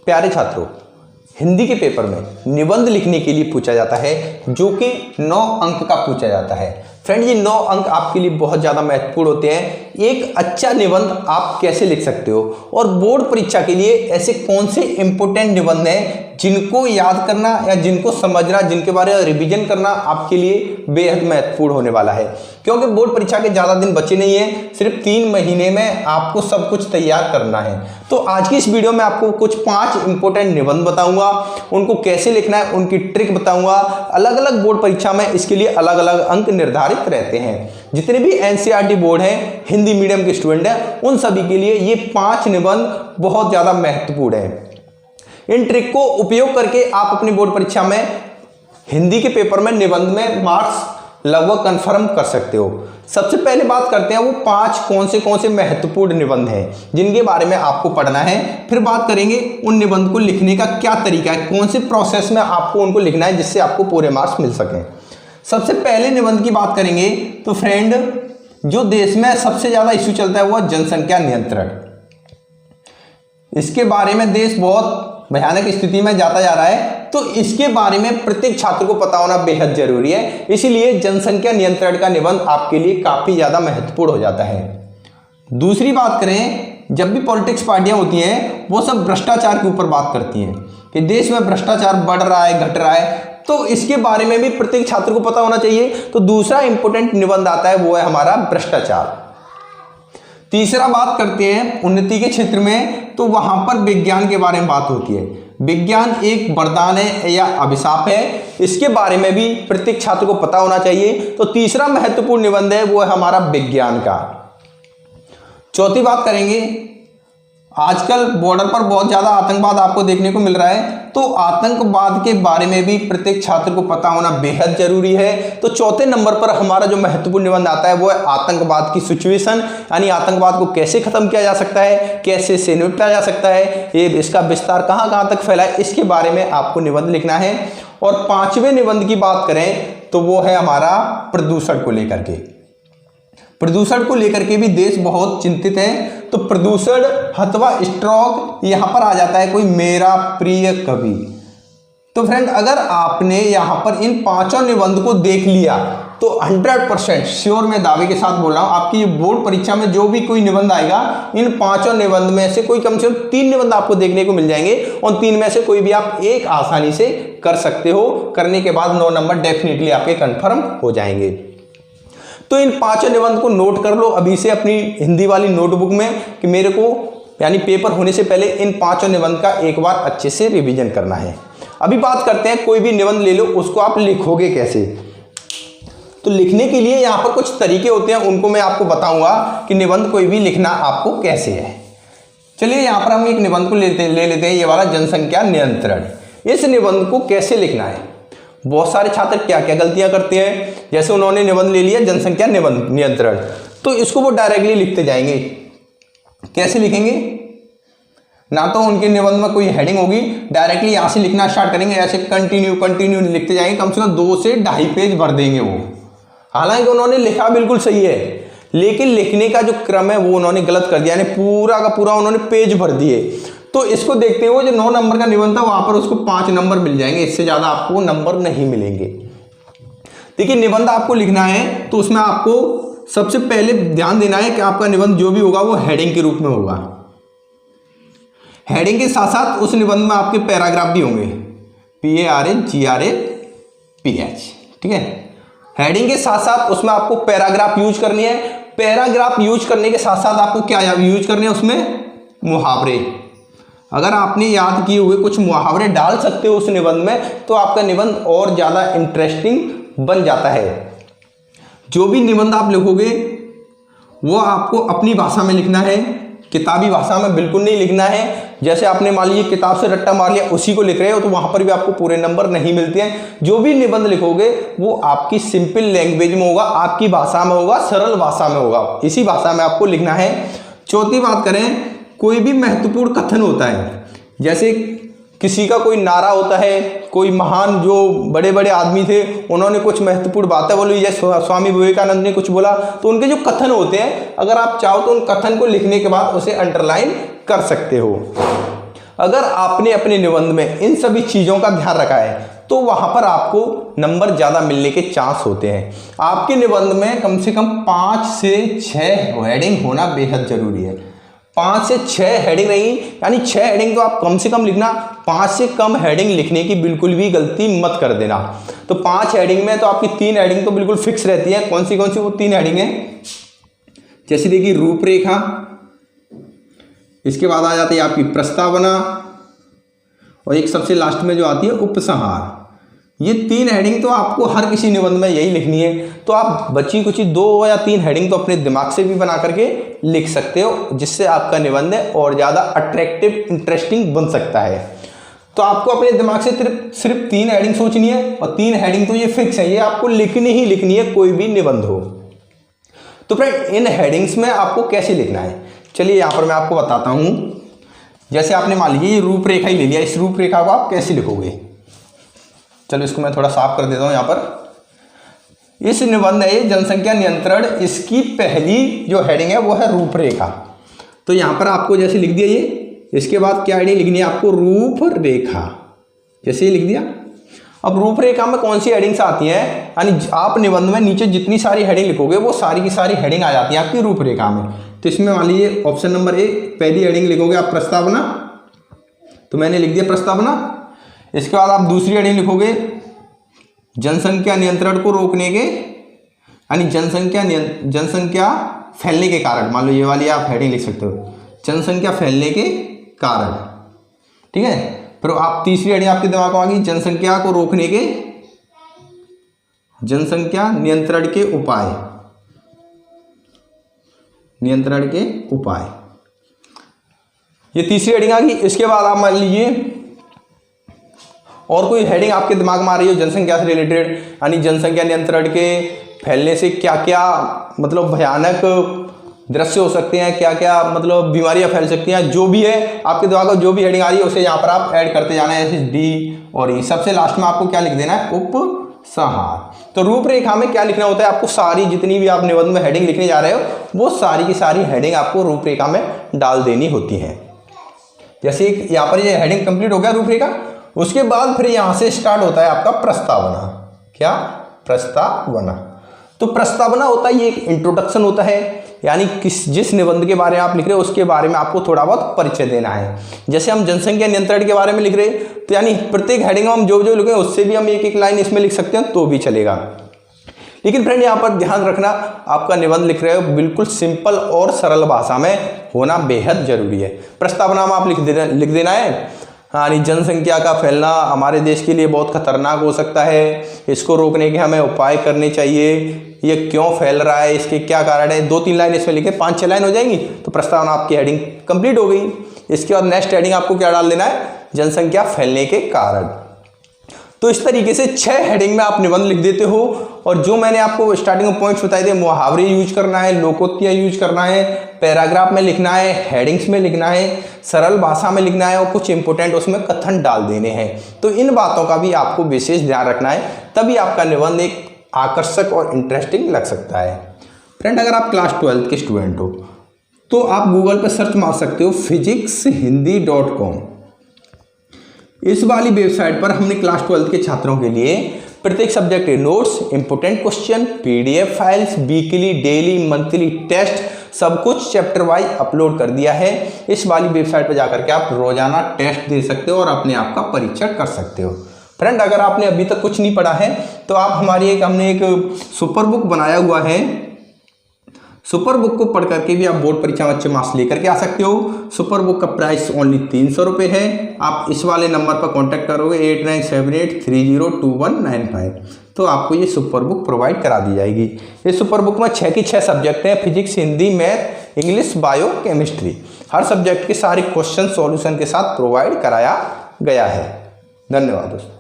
प्यारे छात्रों, हिंदी के पेपर में निबंध लिखने के लिए पूछा जाता है जो कि 9 अंक का पूछा जाता है। फ्रेंड, ये 9 अंक आपके लिए बहुत ज़्यादा महत्वपूर्ण होते हैं। एक अच्छा निबंध आप कैसे लिख सकते हो और बोर्ड परीक्षा के लिए ऐसे कौन से इंपॉर्टेंट निबंध हैं जिनको याद करना या जिनको समझना, जिनके बारे में रिवीजन करना आपके लिए बेहद महत्वपूर्ण होने वाला है। क्योंकि बोर्ड परीक्षा के ज़्यादा दिन बचे नहीं है, सिर्फ 3 महीने में आपको सब कुछ तैयार करना है। तो आज की इस वीडियो में आपको कुछ 5 इंपॉर्टेंट निबंध बताऊंगा, उनको कैसे लिखना है, उनकी ट्रिक बताऊंगा। अलग अलग बोर्ड परीक्षा में इसके लिए अलग अलग अंक निर्धारित रहते हैं। जितने भी एनसीईआरटी बोर्ड हैं, हिंदी मीडियम के स्टूडेंट हैं, उन सभी के लिए ये 5 निबंध बहुत ज़्यादा महत्वपूर्ण है। इन ट्रिक को उपयोग करके आप अपनी बोर्ड परीक्षा में हिंदी के पेपर में निबंध में मार्क्स लगभग कंफर्म कर सकते हो। सबसे पहले बात करते हैं वो 5 कौन से महत्वपूर्ण निबंध हैं जिनके बारे में आपको पढ़ना है। फिर बात करेंगे उन निबंध को लिखने का क्या तरीका है, कौन से प्रोसेस में आपको उनको लिखना है जिससे आपको पूरे मार्क्स मिल सकें। सबसे पहले निबंध की बात करेंगे तो फ्रेंड, जो देश में सबसे ज्यादा इश्यू चलता है वो जनसंख्या नियंत्रण। इसके बारे में देश बहुत भयानक स्थिति में जाता जा रहा है, तो इसके बारे में प्रत्येक छात्र को पता होना बेहद जरूरी है। इसीलिए जनसंख्या नियंत्रण का निबंध आपके लिए काफी ज्यादा महत्वपूर्ण हो जाता है। दूसरी बात करें, जब भी पॉलिटिक्स पार्टियां होती हैं वो सब भ्रष्टाचार के ऊपर बात करती हैं कि देश में भ्रष्टाचार बढ़ रहा है, घट रहा है, तो इसके बारे में भी प्रत्येक छात्र को पता होना चाहिए। तो दूसरा इंपॉर्टेंट निबंध आता है वो है हमारा भ्रष्टाचार। तीसरा बात करते हैं उन्नति के क्षेत्र में, तो वहां पर विज्ञान के बारे में बात होती है। विज्ञान एक वरदान है या अभिशाप है, इसके बारे में भी प्रत्येक छात्र को पता होना चाहिए। तो तीसरा महत्वपूर्ण निबंध है वो है हमारा विज्ञान का। चौथी बात करेंगे, आजकल बॉर्डर पर बहुत ज्यादा आतंकवाद आपको देखने को मिल रहा है, तो आतंकवाद के बारे में भी प्रत्येक छात्र को पता होना बेहद जरूरी है। तो चौथे नंबर पर हमारा जो महत्वपूर्ण निबंध आता है वो है आतंकवाद की सिचुएशन, यानी आतंकवाद को कैसे खत्म किया जा सकता है, कैसे से निपटा जा सकता है, ये इसका विस्तार कहां कहां तक फैला है, इसके बारे में आपको निबंध लिखना है। और 5वें निबंध की बात करें तो वो है हमारा प्रदूषण को लेकर के। प्रदूषण को लेकर के भी देश बहुत चिंतित है, तो प्रदूषण अथवा स्ट्रोक यहां पर आ जाता है कोई मेरा प्रिय कवि। तो फ्रेंड, अगर आपने यहां पर इन 5 निबंध को देख लिया तो 100% श्योर, मैं दावे के साथ बोल रहा हूं, आपकी बोर्ड परीक्षा में जो भी कोई निबंध आएगा, इन 5 निबंध में से कोई कम से कम 3 निबंध आपको देखने को मिल जाएंगे। और 3 में से कोई भी आप एक आसानी से कर सकते हो। करने के बाद 9 नंबर डेफिनेटली आपके कंफर्म हो जाएंगे। तो इन 5 निबंध को नोट कर लो अभी से अपनी हिंदी वाली नोटबुक में कि मेरे को यानी पेपर होने से पहले इन 5 निबंध का एक बार अच्छे से रिवीजन करना है। अभी बात करते हैं, कोई भी निबंध ले लो, उसको आप लिखोगे कैसे। तो लिखने के लिए यहाँ पर कुछ तरीके होते हैं, उनको मैं आपको बताऊंगा कि निबंध कोई भी लिखना आपको कैसे है। चलिए यहाँ पर हम एक निबंध को ले लेते हैं, ये वाला जनसंख्या नियंत्रण। इस निबंध को कैसे लिखना है, बहुत सारे छात्र क्या क्या गलतियां करते हैं। जैसे उन्होंने निबंध ले लिया जनसंख्या नियंत्रण, तो इसको वो डायरेक्टली लिखते जाएंगे। कैसे लिखेंगे, ना तो उनके निबंध में कोई हेडिंग होगी, डायरेक्टली यहां से लिखना स्टार्ट करेंगे, ऐसे कंटिन्यू लिखते जाएंगे, कम से कम 2 से 2.5 पेज भर देंगे वो। हालांकि उन्होंने लिखा बिल्कुल सही है, लेकिन लिखने का जो क्रम है वो उन्होंने गलत कर दिया, यानी पूरा का पूरा उन्होंने पेज भर दिए। तो इसको देखते हुए जो 9 नंबर का निबंध था वहां पर उसको 5 नंबर मिल जाएंगे, इससे ज्यादा आपको नंबर नहीं मिलेंगे। देखिए, निबंध आपको लिखना है तो उसमें आपको सबसे पहले ध्यान देना है कि आपका निबंध जो भी होगा वो हेडिंग के रूप में होगा। हेडिंग के साथ साथ उस निबंध में आपके पैराग्राफ भी होंगे, PARAGRAPH, ठीक है। हेडिंग के साथ साथ उसमें आपको पैराग्राफ यूज करनी है। पैराग्राफ यूज करने के साथ साथ आपको क्या यूज करने हैं, उसमें मुहावरे। अगर आपने याद किए हुए कुछ मुहावरे डाल सकते हो उस निबंध में, तो आपका निबंध और ज़्यादा इंटरेस्टिंग बन जाता है। जो भी निबंध आप लिखोगे वो आपको अपनी भाषा में लिखना है, किताबी भाषा में बिल्कुल नहीं लिखना है। जैसे आपने मान लीजिए किताब से रट्टा मार लिया, उसी को लिख रहे हो, तो वहाँ पर भी आपको पूरे नंबर नहीं मिलते हैं। जो भी निबंध लिखोगे वो आपकी सिंपल लैंग्वेज में होगा, आपकी भाषा में होगा, सरल भाषा में होगा, इसी भाषा में आपको लिखना है। चौथी बात करें, कोई भी महत्वपूर्ण कथन होता है, जैसे किसी का कोई नारा होता है, कोई महान जो बड़े बड़े आदमी थे उन्होंने कुछ महत्वपूर्ण बातें बोली, जैसे स्वामी विवेकानंद ने कुछ बोला, तो उनके जो कथन होते हैं, अगर आप चाहो तो उन कथन को लिखने के बाद उसे अंडरलाइन कर सकते हो। अगर आपने अपने निबंध में इन सभी चीज़ों का ध्यान रखा है तो वहाँ पर आपको नंबर ज़्यादा मिलने के चांस होते हैं। आपके निबंध में कम से कम 5 से 6 हेडिंग होना बेहद ज़रूरी है। 5 से 6 हेडिंग नहीं, यानी 6 हेडिंग तो आप कम से कम लिखना, 5 से कम हेडिंग लिखने की बिल्कुल भी गलती मत कर देना। तो 5 हेडिंग में तो आपकी 3 हेडिंग तो बिल्कुल फिक्स रहती है। कौन सी वो 3 हेडिंग है? जैसे देखिए रूपरेखा, इसके बाद आ जाती है आपकी प्रस्तावना, और एक सबसे लास्ट में जो आती है उपसंहार। ये 3 हेडिंग तो आपको हर किसी निबंध में यही लिखनी है। तो आप बची कुछ 2 या 3 हेडिंग तो अपने दिमाग से भी बना करके लिख सकते हो, जिससे आपका निबंध है और ज़्यादा अट्रैक्टिव इंटरेस्टिंग बन सकता है। तो आपको अपने दिमाग से सिर्फ 3 हेडिंग सोचनी है, और 3 हेडिंग तो ये फिक्स है, ये आपको लिखनी ही लिखनी है, कोई भी निबंध हो। तो फ्रेंड इन हेडिंग्स में आपको कैसे लिखना है, चलिए यहाँ पर मैं आपको बताता हूँ। जैसे आपने मान लीजिए ये रूपरेखा ही ले लिया, इस रूपरेखा को आप कैसे लिखोगे? चलो इसको मैं थोड़ा साफ कर देता हूँ। यहाँ पर इस निबंध है जनसंख्या नियंत्रण, इसकी पहली जो हेडिंग है वो है रूपरेखा। तो यहाँ पर आपको जैसे लिख दिया ये, इसके बाद क्या हेडिंग लिखनी है आपको? रूपरेखा। जैसे ये लिख दिया। अब रूपरेखा में कौन सी हेडिंग्स आती हैं, यानी आप निबंध में नीचे जितनी सारी हेडिंग लिखोगे वो सारी की सारी हेडिंग आ जाती है आपकी रूपरेखा में। तो इसमें मान लीजिए ऑप्शन नंबर 1 पहली हेडिंग लिखोगे आप प्रस्तावना, तो मैंने लिख दिया प्रस्तावना। इसके बाद आप दूसरी हेडिंग लिखोगे जनसंख्या नियंत्रण को रोकने के, यानी जनसंख्या फैलने के कारण, मान लो ये वाली आप हेडिंग लिख सकते हो, जनसंख्या फैलने के कारण। ठीक है, फिर आप तीसरी हेडिंग आपके दिमाग में आ गई, जनसंख्या को रोकने के, जनसंख्या नियंत्रण के उपाय, नियंत्रण के उपाय, ये तीसरी हेडिंग आ गई। इसके बाद आप मान लीजिए और कोई हेडिंग आपके दिमाग में आ रही हो जनसंख्या से रिलेटेड, यानी जनसंख्या नियंत्रण के फैलने से क्या क्या मतलब भयानक दृश्य हो सकते हैं, क्या क्या मतलब बीमारियां फैल सकती हैं, जो भी है आपके दिमाग में जो भी हेडिंग आ रही है उसे यहाँ पर आप ऐड करते जाना है, जैसे डी और ई। सबसे लास्ट में आपको क्या लिख देना है? उपसंहार। तो रूपरेखा में क्या लिखना होता है आपको? सारी जितनी भी आप निबंध में हेडिंग लिखने जा रहे हो वो सारी की सारी हेडिंग आपको रूपरेखा में डाल देनी होती है। जैसे यहाँ पर ये हेडिंग कंप्लीट हो गया रूपरेखा, उसके बाद फिर यहाँ से स्टार्ट होता है आपका प्रस्तावना। क्या? प्रस्तावना। तो प्रस्तावना होता है ये एक इंट्रोडक्शन होता है, यानी जिस निबंध के बारे में आप लिख रहे हो उसके बारे में आपको थोड़ा बहुत परिचय देना है। जैसे हम जनसंख्या नियंत्रण के बारे में लिख रहे हैं तो यानी प्रत्येक हेडिंग में हम जो जो लिखे उससे भी हम एक लाइन इसमें लिख सकते हैं तो भी चलेगा। लेकिन फ्रेंड यहाँ पर ध्यान रखना, आपका निबंध लिख रहे हो बिल्कुल सिंपल और सरल भाषा में होना बेहद जरूरी है। प्रस्तावना में आप लिख देना है, यानी जनसंख्या का फैलना हमारे देश के लिए बहुत खतरनाक हो सकता है, इसको रोकने के हमें उपाय करने चाहिए, ये क्यों फैल रहा है, इसके क्या कारण है। 2-3 लाइन इसमें लिखे, 5-6 लाइन हो जाएंगी तो प्रस्तावना आपकी हेडिंग कंप्लीट हो गई। इसके बाद नेक्स्ट हेडिंग आपको क्या डाल देना है? जनसंख्या फैलने के कारण। तो इस तरीके से 6 हेडिंग में आप निबंध लिख देते हो। और जो मैंने आपको स्टार्टिंग में पॉइंट्स बताए थे, मुहावरे यूज करना है, लोकोक्तियाँ यूज करना है, पैराग्राफ में लिखना है, हेडिंग्स में लिखना है, सरल भाषा में लिखना है और कुछ इंपोर्टेंट उसमें कथन डाल देने हैं। तो इन बातों का भी आपको विशेष ध्यान रखना है, तभी आपका निबंध एक आकर्षक और इंटरेस्टिंग लग सकता है। फ्रेंड अगर आप क्लास 12 के स्टूडेंट हो तो आप गूगल पर सर्च मार सकते हो physicshindy.com। इस वाली वेबसाइट पर हमने क्लास 12 के छात्रों के लिए प्रत्येक सब्जेक्ट के notes, important question, PDF files, weekly, daily, monthly test सब कुछ चैप्टर वाइज अपलोड कर दिया है। इस वाली वेबसाइट पर जाकर के आप रोजाना टेस्ट दे सकते हो और अपने आप का परीक्षण कर सकते हो। फ्रेंड अगर आपने अभी तक कुछ नहीं पढ़ा है तो आप हमने एक सुपर बुक बनाया हुआ है, सुपर बुक को पढ़ करके भी आप बोर्ड परीक्षा में अच्छे मार्क्स लेकर के आ सकते हो। सुपर बुक का प्राइस ओनली 300 रुपये है। आप इस वाले नंबर पर कांटेक्ट करोगे 8978302195 तो आपको ये सुपर बुक प्रोवाइड करा दी जाएगी। ये सुपर बुक में 6 की 6 सब्जेक्ट हैं, physics, Hindi, math, English, bio, chemistry. हर सब्जेक्ट के सारे क्वेश्चन सॉल्यूशन के साथ प्रोवाइड कराया गया है। धन्यवाद दोस्तों।